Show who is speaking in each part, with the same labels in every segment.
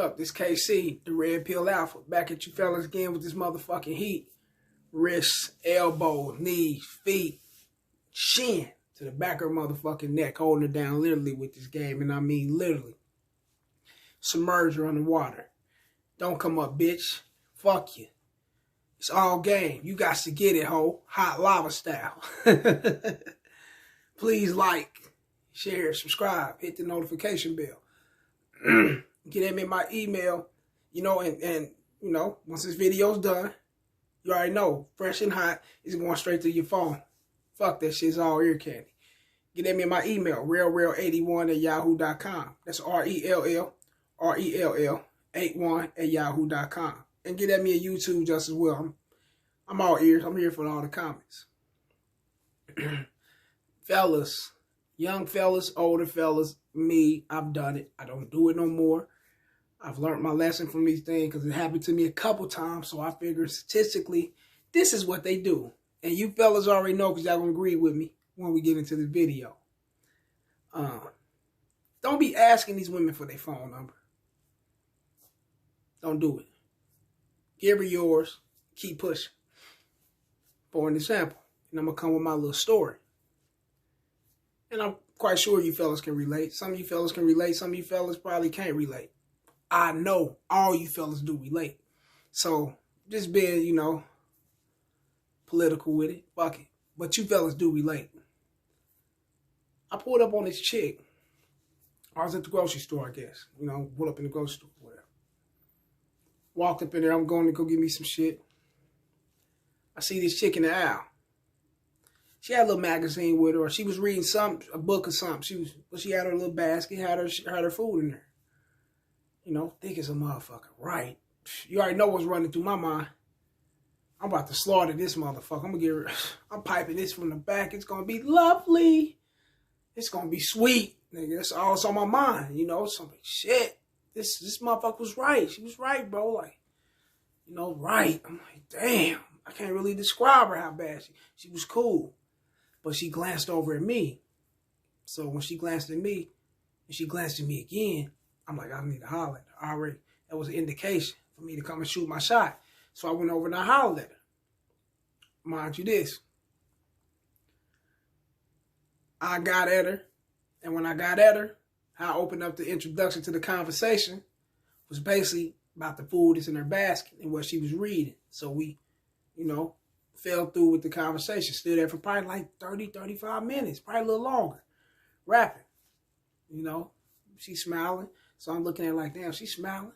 Speaker 1: up? This KC, the Red Pill Alpha, back at you fellas again with this motherfucking heat. Wrists, elbow, knees, feet, shin to the back of her motherfucking neck, holding her down literally with this game, and I mean literally. Submerge her underwater. Don't come up, bitch. Fuck you. It's all game. You got to get it, ho. Hot lava style. Please like, share, subscribe, hit the notification bell. Get them in my email, and once this video's done, you already know, fresh and hot, it's going straight to your phone. Fuck that shit's all ear candy. Get them in my email, rell81@yahoo.com. That's RELL81@yahoo.com. And get at me at YouTube just as well. I'm all ears. I'm here for all the comments. Fellas, young fellas, older fellas, me, I've done it. I don't do it no more. I've learned my lesson from these things because it happened to me a couple times. So I figure statistically, this is what they do. And you fellas already know because y'all going to agree with me when we get into the video. Don't be asking these women for their phone number. Don't do it. Give her yours. Keep pushing. For an example, and I'm going to come with my little story. And I'm quite sure you fellas can relate. Some of you fellas can relate. Some of you fellas probably can't relate. I know all you fellas do relate. So just being, political with it. Fuck it. But you fellas do relate. I pulled up on this chick. I was at the grocery store, I guess. Pulled up in the grocery store, whatever. Walked up in there. I'm going to go get me some shit. I see this chick in the aisle. She had a little magazine with her, or she was reading a book or something. She had her little basket, had her food in there. Thick as a motherfucker. Right. You already know what's running through my mind. I'm about to slaughter this motherfucker. I'm piping this from the back. It's gonna be lovely. It's gonna be sweet. Nigga, that's all that's on my mind. Something shit. This motherfucker was right. She was right, bro. Like, right. I'm like, damn. I can't really describe her how bad she was cool. But she glanced over at me. So when she glanced at me, and she glanced at me again, I'm like, I need to holler at her. Already, that was an indication for me to come and shoot my shot. So I went over and I hollered at her. Mind you this. I got at her. And when I got at her, how I opened up the introduction to the conversation was basically about the food that's in her basket and what she was reading. So we, fell through with the conversation. Stood there for probably like 30, 35 minutes. Probably a little longer. Rapping. She's smiling. So I'm looking at her like, damn, she's smiling.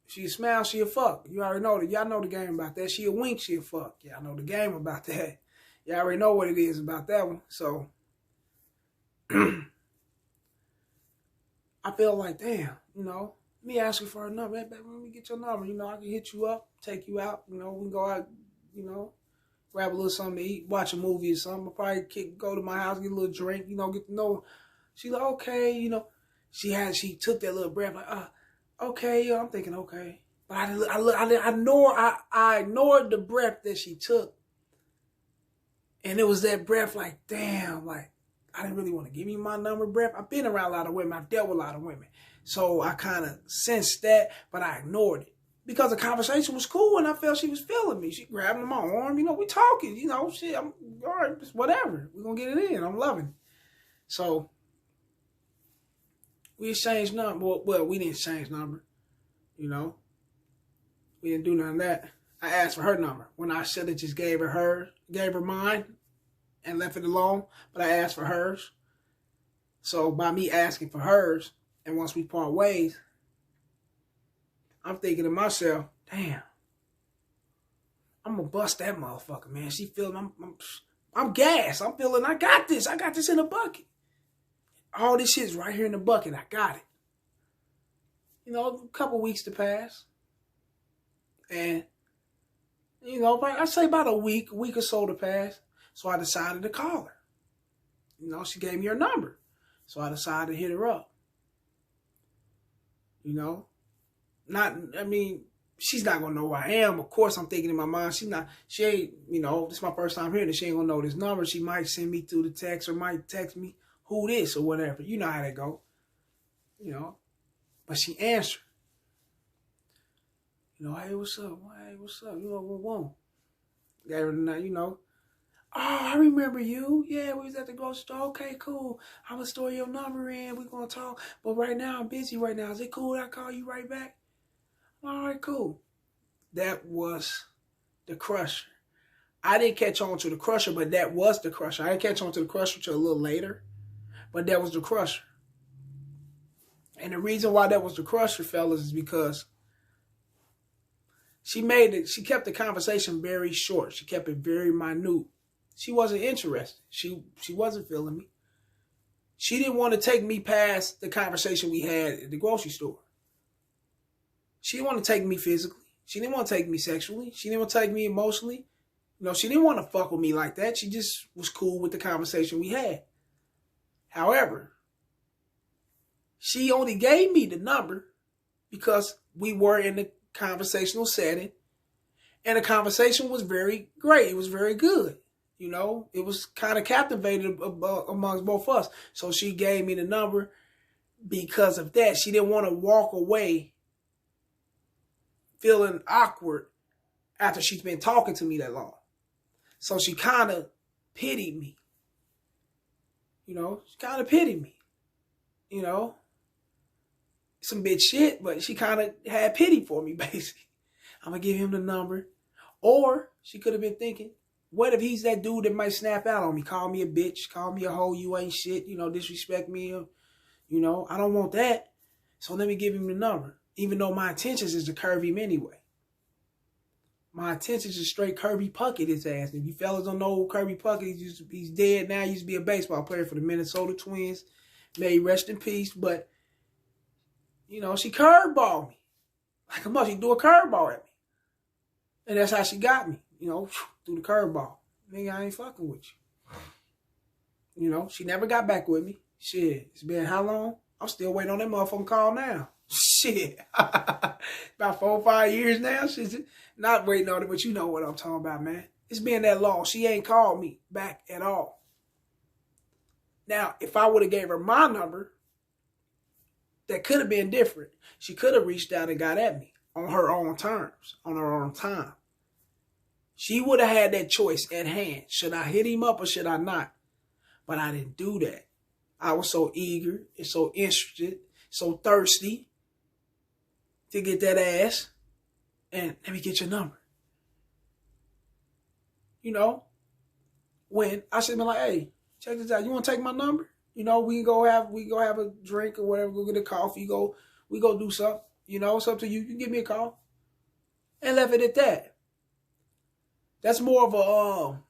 Speaker 1: She smile, she a fuck. You already know that. Y'all know the game about that. She a wink, she a fuck. Y'all know the game about that. Y'all already know what it is about that one. So I feel like, damn, me asking for her number. Hey, baby, let me get your number. I can hit you up, take you out. We can go out, grab a little something to eat, watch a movie or something. I'll probably go to my house, get a little drink, get to know. She like, okay, she took that little breath like, okay, I'm thinking, okay. But I ignored the breath that she took. And it was that breath like, damn, like, I didn't really want to give you my number breath. I've been around a lot of women. I've dealt with a lot of women. So I kind of sensed that, but I ignored it. Because the conversation was cool and I felt she was feeling me. She grabbed my arm, we talking, shit, I'm, all right, just whatever. We're going to get it in. I'm loving it. So we exchanged number. Well, we didn't exchange number, We didn't do none of that. I asked for her number. When I should have just gave her mine and left it alone, but I asked for hers. So by me asking for hers, and once we part ways, I'm thinking to myself, damn, I'm gonna bust that motherfucker, man. She feeling I'm gassed. I'm feeling I got this. I got this in a bucket. All this shit's right here in the bucket. I got it. A couple weeks to pass. And, I say about a week or so to pass. So I decided to call her. She gave me her number. So I decided to hit her up. She's not going to know who I am. Of course, I'm thinking in my mind, she ain't, this is my first time hearing this. She ain't going to know this number. She might send me through the text or might text me who this or whatever. You know how that go. But she answered. You know, hey, what's up? Hey, what's up? You know, what want? Gave her the, you know. Oh, I remember you. Yeah, we was at the grocery store. Okay, cool. I'm going to store your number in. We're going to talk. But right now, I'm busy right now. Is it cool that I call you right back? All right, cool. That was the crusher. I didn't catch on to the crusher, but that was the crusher. I didn't catch on to the crusher until a little later, but that was the crusher. And the reason why that was the crusher, fellas, is because she kept the conversation very short. She kept it very minute. She wasn't interested. She wasn't feeling me. She didn't want to take me past the conversation we had at the grocery store. She didn't want to take me physically. She didn't want to take me sexually. She didn't want to take me emotionally. You know, she didn't want to fuck with me like that. She just was cool with the conversation we had. However, she only gave me the number because we were in the conversational setting, and the conversation was very great. It was very good. You know, it was kind of captivated amongst both of us. So she gave me the number because of that. She didn't want to walk away feeling awkward after she's been talking to me that long. So she kind of pitied me. You know, she kind of pitied me. You know, some bitch shit, but she kind of had pity for me, basically. I'm going to give him the number. Or she could have been thinking, what if he's that dude that might snap out on me, call me a bitch, call me a hoe, you ain't shit, you know, disrespect me, you know, I don't want that. So let me give him the number, even though my intentions is to curve him anyway. My intentions is straight Kirby Puckett his ass. If you fellas don't know Kirby Puckett, he's dead now. He used to be a baseball player for the Minnesota Twins. May he rest in peace. But, you know, she curveballed me. Like a mother, she do a curveball at me. And that's how she got me, you know, through the curveball. Nigga, I ain't fucking with you. You know, she never got back with me. Shit, it's been how long? I'm still waiting on that motherfucking call now. Shit. About 4 or 5 years now. She's not waiting on it, but you know what I'm talking about, man. It's been that long. She ain't called me back at all. Now, if I would have gave her my number, that could have been different. She could have reached out and got at me on her own terms, on her own time. She would have had that choice at hand. Should I hit him up or should I not? But I didn't do that. I was so eager and so interested, so thirsty to get that ass. And let me get your number. You know, when I should have been like, hey, check this out. You want to take my number? You know, we go have a drink or whatever. Go get a coffee. We go do something. You know, it's up to you. You can give me a call. And left it at that. That's more of a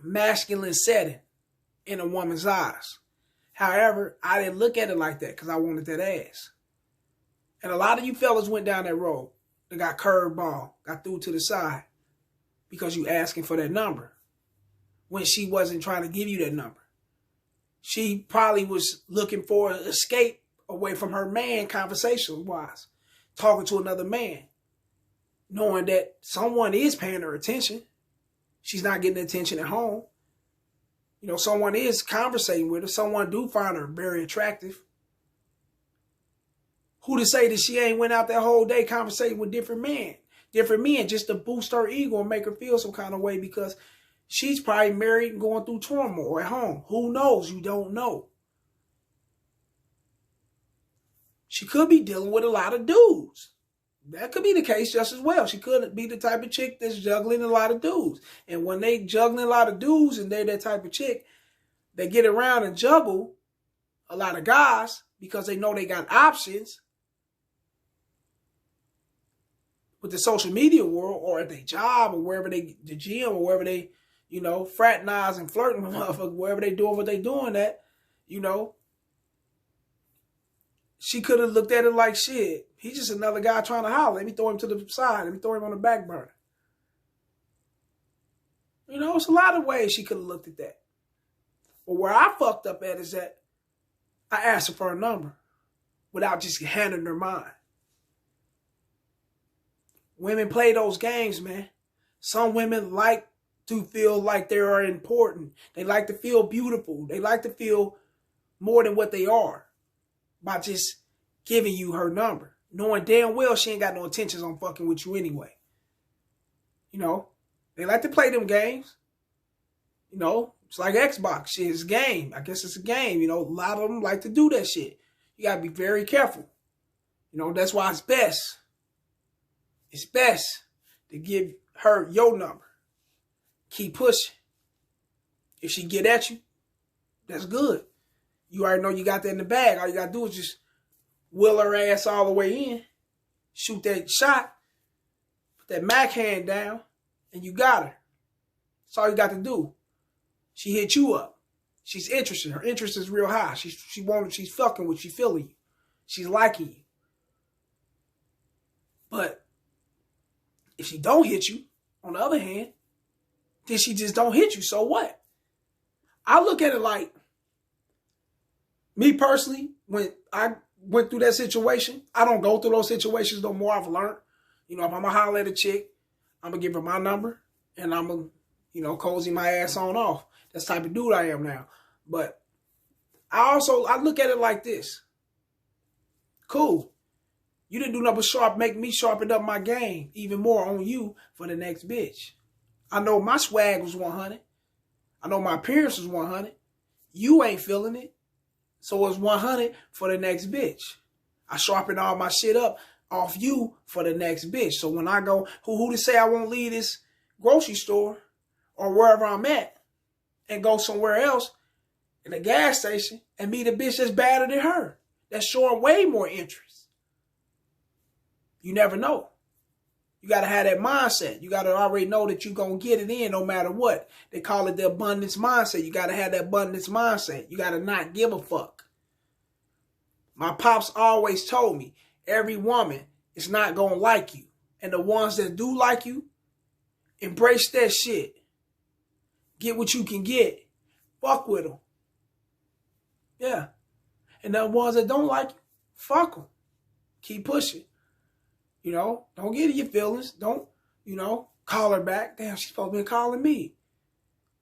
Speaker 1: masculine setting in a woman's eyes. However, I didn't look at it like that because I wanted that ass. And a lot of you fellas went down that road. They got curveball, got through to the side because you asking for that number when she wasn't trying to give you that number. She probably was looking for an escape away from her man conversation-wise, talking to another man, knowing that someone is paying her attention. She's not getting attention at home. You know, someone is conversating with her. Someone do find her very attractive. Who to say that she ain't went out that whole day conversating with different men just to boost her ego and make her feel some kind of way because she's probably married and going through turmoil at home. Who knows? You don't know. She could be dealing with a lot of dudes. That could be the case just as well. She could be the type of chick that's juggling a lot of dudes. And when they juggling a lot of dudes and they're that type of chick, they get around and juggle a lot of guys because they know they got options with the social media world or at their job or wherever the gym or wherever they, you know, fraternize and flirting with motherfuckers, wherever they doing what they doing at, you know. She could have looked at it like, shit, he's just another guy trying to holler. Let me throw him to the side. Let me throw him on the back burner. You know, it's a lot of ways she could have looked at that. But where I fucked up at is that I asked her for a number without just handing her mine. Women play those games, man. Some women like to feel like they are important. They like to feel beautiful. They like to feel more than what they are by just giving you her number, knowing damn well she ain't got no intentions on fucking with you anyway. You know, they like to play them games. You know, it's like Xbox shit. It's a game. I guess it's a game. You know, a lot of them like to do that shit. You got to be very careful. You know, that's why it's best. It's best to give her your number. Keep pushing. If she get at you, that's good. You already know you got that in the bag. All you got to do is just wheel her ass all the way in, shoot that shot, put that Mac hand down, and you got her. That's all you got to do. She hit you up. She's interested. Her interest is real high. She's fucking with you, feeling you. She's liking you. But if she don't hit you, on the other hand, then she just don't hit you. So what? I look at it like, me personally, when I went through that situation, I don't go through those situations no more. I've learned, you know, if I'm going to holler at a chick, I'm going to give her my number and I'm going to, you know, cozy my ass on off. That's the type of dude I am now. But I look at it like this. Cool. You didn't do nothing but make me sharpen up my game even more on you for the next bitch. I know my swag was 100. I know my appearance was 100. You ain't feeling it. So it's 100 for the next bitch. I sharpen all my shit up off you for the next bitch. So when I go, who to say I won't leave this grocery store or wherever I'm at and go somewhere else in a gas station and meet a bitch that's better than her, that's showing way more interest. You never know. You got to have that mindset. You got to already know that you're going to get it in no matter what. They call it the abundance mindset. You got to have that abundance mindset. You got to not give a fuck. My pops always told me, every woman is not going to like you. And the ones that do like you, embrace that shit. Get what you can get. Fuck with them. Yeah. And the ones that don't like you, fuck them. Keep pushing. You know, don't get in your feelings. Don't, you know, call her back. Damn, she's supposed to be calling me.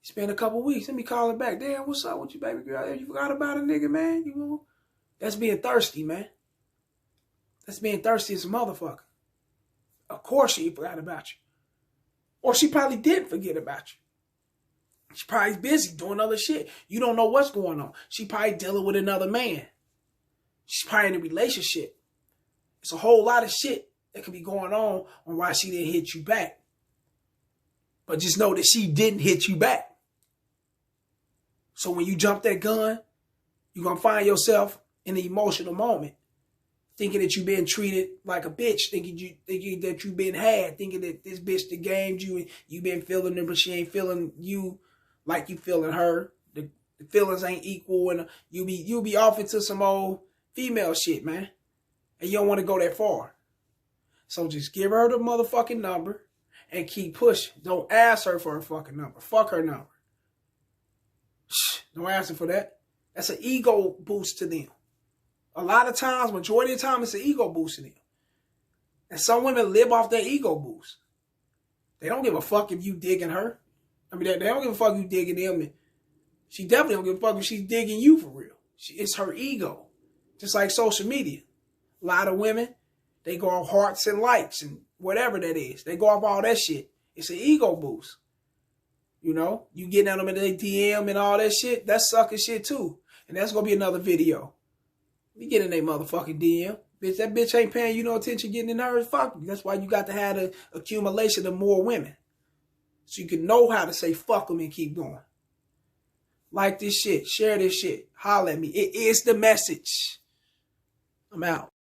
Speaker 1: It's been a couple weeks. Let me call her back. Damn, what's up with you, baby girl? You forgot about a nigga, man? You know, that's being thirsty, man. That's being thirsty as a motherfucker. Of course she forgot about you. Or she probably did forget about you. She probably busy doing other shit. You don't know what's going on. She probably dealing with another man. She's probably in a relationship. It's a whole lot of shit that could be going on why she didn't hit you back. But just know that she didn't hit you back. So when you jump that gun, you're going to find yourself in an emotional moment, thinking that you've been treated like a bitch, thinking that you've been had, thinking that this bitch that gamed you and you've been feeling her, but she ain't feeling you like you feeling her. The feelings ain't equal, and you'll be off into some old female shit, man. And you don't want to go that far. So just give her the motherfucking number and keep pushing. Don't ask her for her fucking number. Fuck her number. Don't ask her for that. That's an ego boost to them. A lot of times, majority of the time, it's an ego boost to them. And some women live off their ego boost. They don't give a fuck if you digging her. I mean, they don't give a fuck if you digging them. And she definitely don't give a fuck if she's digging you for real. It's her ego. Just like social media. A lot of women, they go off hearts and likes and whatever that is. They go off all that shit. It's an ego boost. You know, you getting at them in their DM and all that shit, that's sucker shit too. And that's going to be another video. We get in their motherfucking DM. Bitch, that bitch ain't paying you no attention getting in hers. Fuck you. That's why you got to have an accumulation of more women. So you can know how to say fuck them and keep going. Like this shit. Share this shit. Holler at me. It is the message. I'm out.